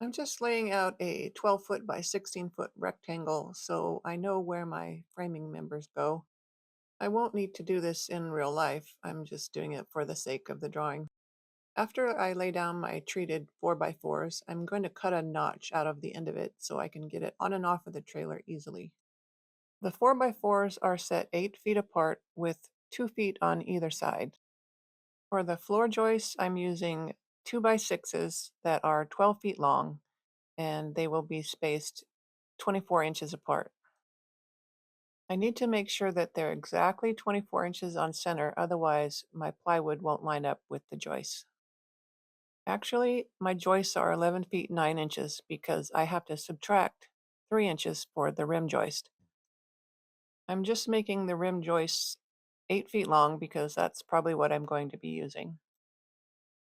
I'm just laying out a 12-foot by 16-foot rectangle so I know where my framing members go. I won't need to do this in real life. I'm just doing it for the sake of the drawing. After I lay down my treated 4x4s, I'm going to cut a notch out of the end of it so I can get it on and off of the trailer easily. The 4x4s are set 8 feet apart with 2 feet on either side. For the floor joists, I'm using 2x6s that are 12 feet long and they will be spaced 24 inches apart. I need to make sure that they're exactly 24 inches on center, otherwise my plywood won't line up with the joists. Actually, my joists are 11 feet 9 inches because I have to subtract 3 inches for the rim joist. I'm just making the rim joists 8 feet long because that's probably what I'm going to be using.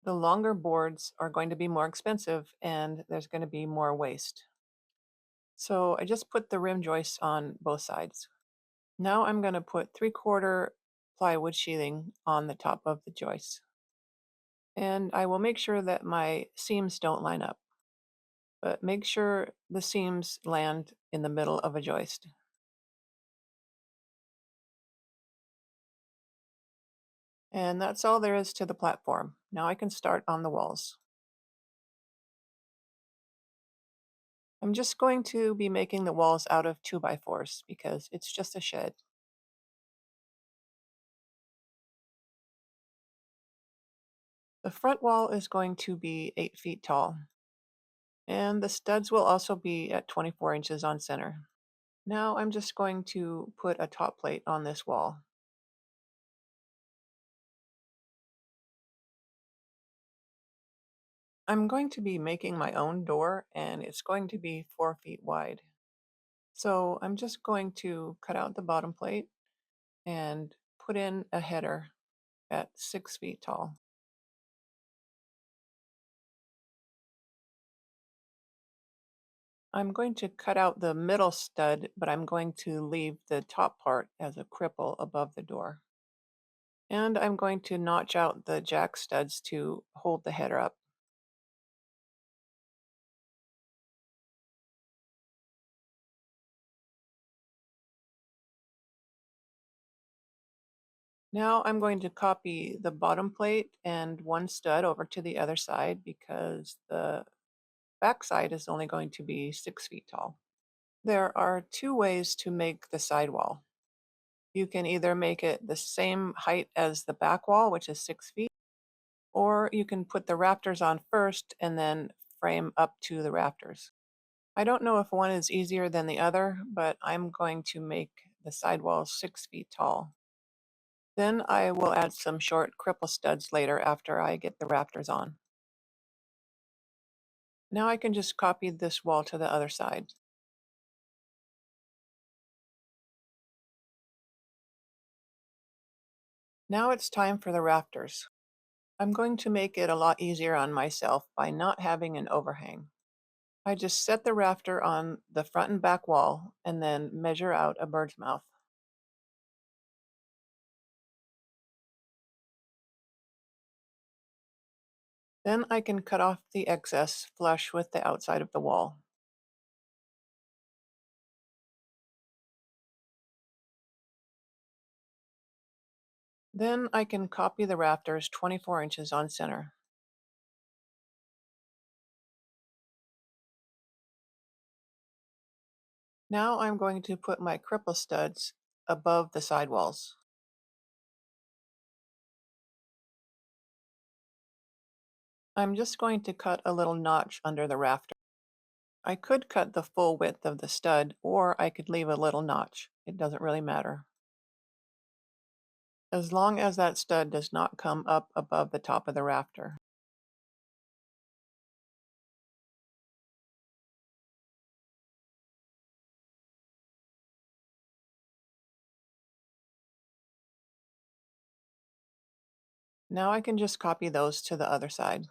The longer boards are going to be more expensive and there's going to be more waste. So I just put the rim joists on both sides. Now I'm going to put 3/4 plywood sheathing on the top of the joist. And I will make sure that my seams don't line up, but make sure the seams land in the middle of a joist. And that's all there is to the platform. Now I can start on the walls. I'm just going to be making the walls out of 2x4s because it's just a shed. The front wall is going to be 8 feet tall, and the studs will also be at 24 inches on center. Now I'm just going to put a top plate on this wall. I'm going to be making my own door and it's going to be 4 feet wide. So I'm just going to cut out the bottom plate and put in a header at 6 feet tall. I'm going to cut out the middle stud, but I'm going to leave the top part as a cripple above the door. And I'm going to notch out the jack studs to hold the header up. Now I'm going to copy the bottom plate and one stud over to the other side because the back side is only going to be 6 feet tall. There are two ways to make the sidewall. You can either make it the same height as the back wall, which is 6 feet, or you can put the rafters on first and then frame up to the rafters. I don't know if one is easier than the other, but I'm going to make the sidewall 6 feet tall. Then I will add some short cripple studs later after I get the rafters on. Now I can just copy this wall to the other side. Now it's time for the rafters. I'm going to make it a lot easier on myself by not having an overhang. I just set the rafter on the front and back wall and then measure out a bird's mouth. Then I can cut off the excess flush with the outside of the wall. Then I can copy the rafters 24 inches on center. Now I'm going to put my cripple studs above the sidewalls. I'm just going to cut a little notch under the rafter. I could cut the full width of the stud, or I could leave a little notch. It doesn't really matter, as long as that stud does not come up above the top of the rafter. Now I can just copy those to the other side.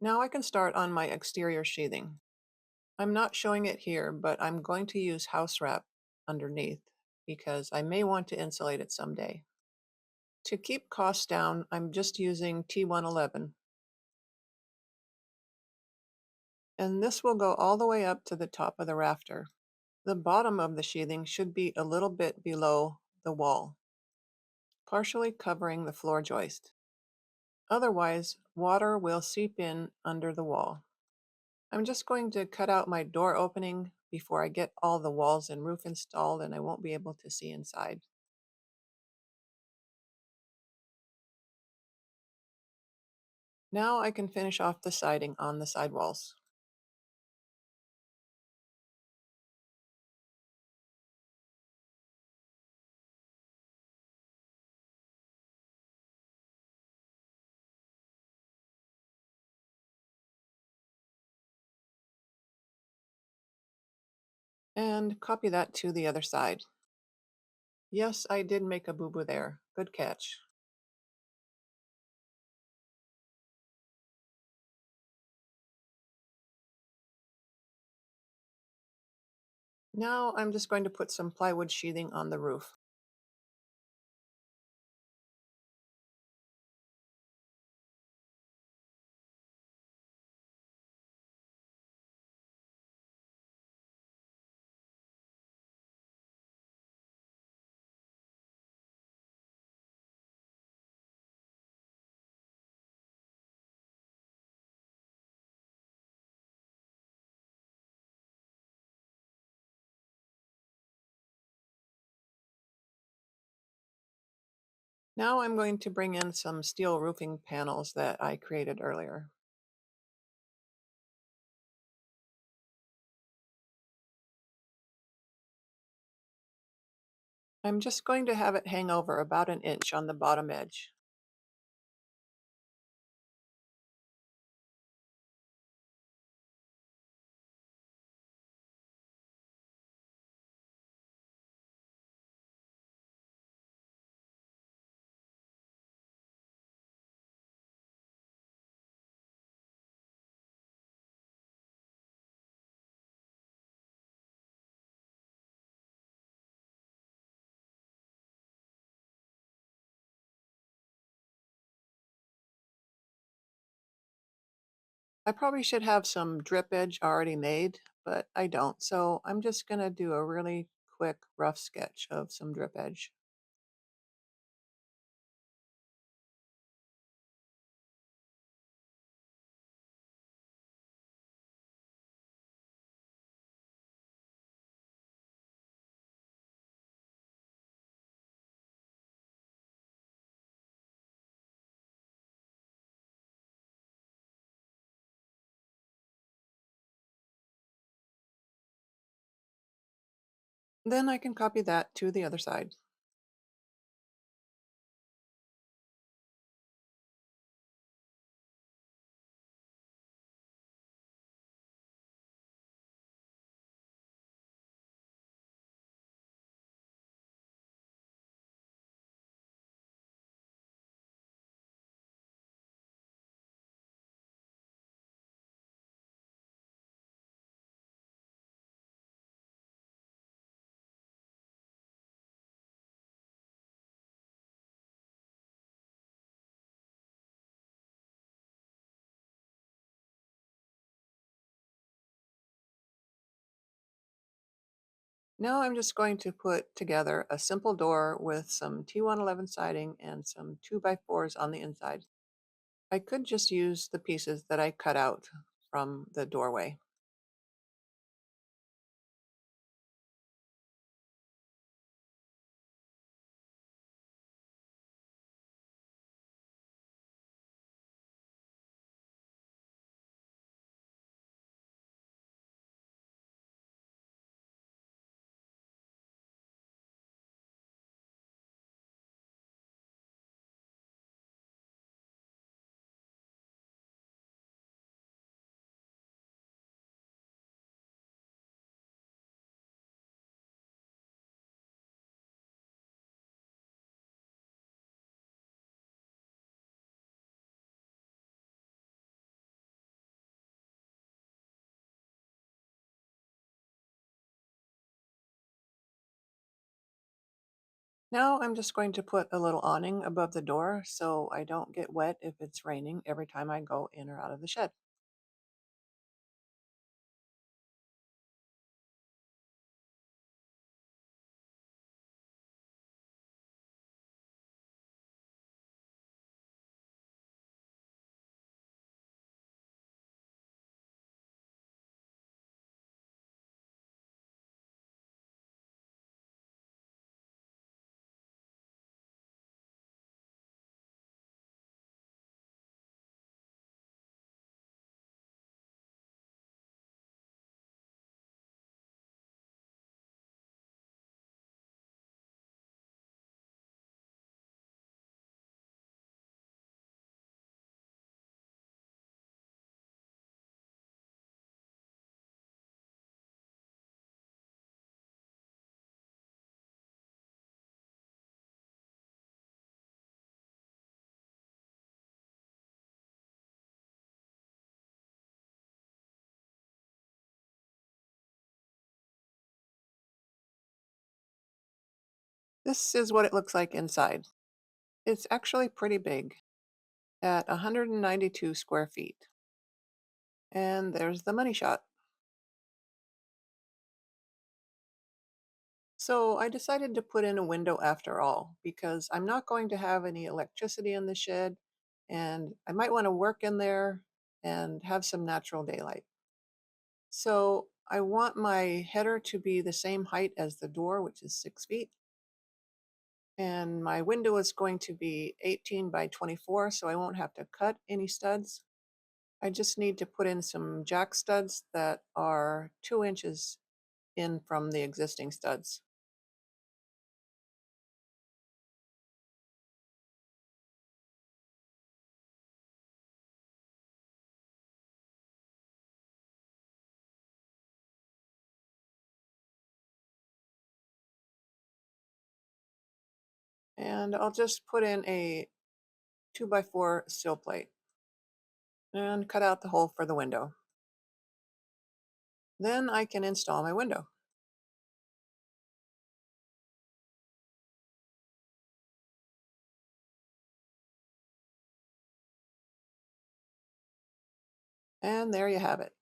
Now I can start on my exterior sheathing. I'm not showing it here, but I'm going to use house wrap underneath because I may want to insulate it someday. To keep costs down, I'm just using T111, and this will go all the way up to the top of the rafter. The bottom of the sheathing should be a little bit below the wall, partially covering the floor joist. Otherwise, water will seep in under the wall. I'm just going to cut out my door opening before I get all the walls and roof installed, and I won't be able to see inside. Now I can finish off the siding on the sidewalls. And copy that to the other side. Yes, I did make a boo-boo there. Good catch. Now I'm just going to put some plywood sheathing on the roof. Now I'm going to bring in some steel roofing panels that I created earlier. I'm just going to have it hang over about an inch on the bottom edge. I probably should have some drip edge already made, but I don't. So I'm just going to do a really quick rough sketch of some drip edge. Then I can copy that to the other side. Now I'm just going to put together a simple door with some T111 siding and some 2x4s on the inside. I could just use the pieces that I cut out from the doorway. Now I'm just going to put a little awning above the door so I don't get wet if it's raining every time I go in or out of the shed. This is what it looks like inside. It's actually pretty big at 192 square feet. And there's the money shot. So I decided to put in a window after all because I'm not going to have any electricity in the shed and I might want to work in there and have some natural daylight. So I want my header to be the same height as the door, which is 6 feet. And my window is going to be 18 by 24, so I won't have to cut any studs. I just need to put in some jack studs that are 2 inches in from the existing studs. And I'll just put in a 2 by 4 sill plate and cut out the hole for the window. Then I can install my window. And there you have it.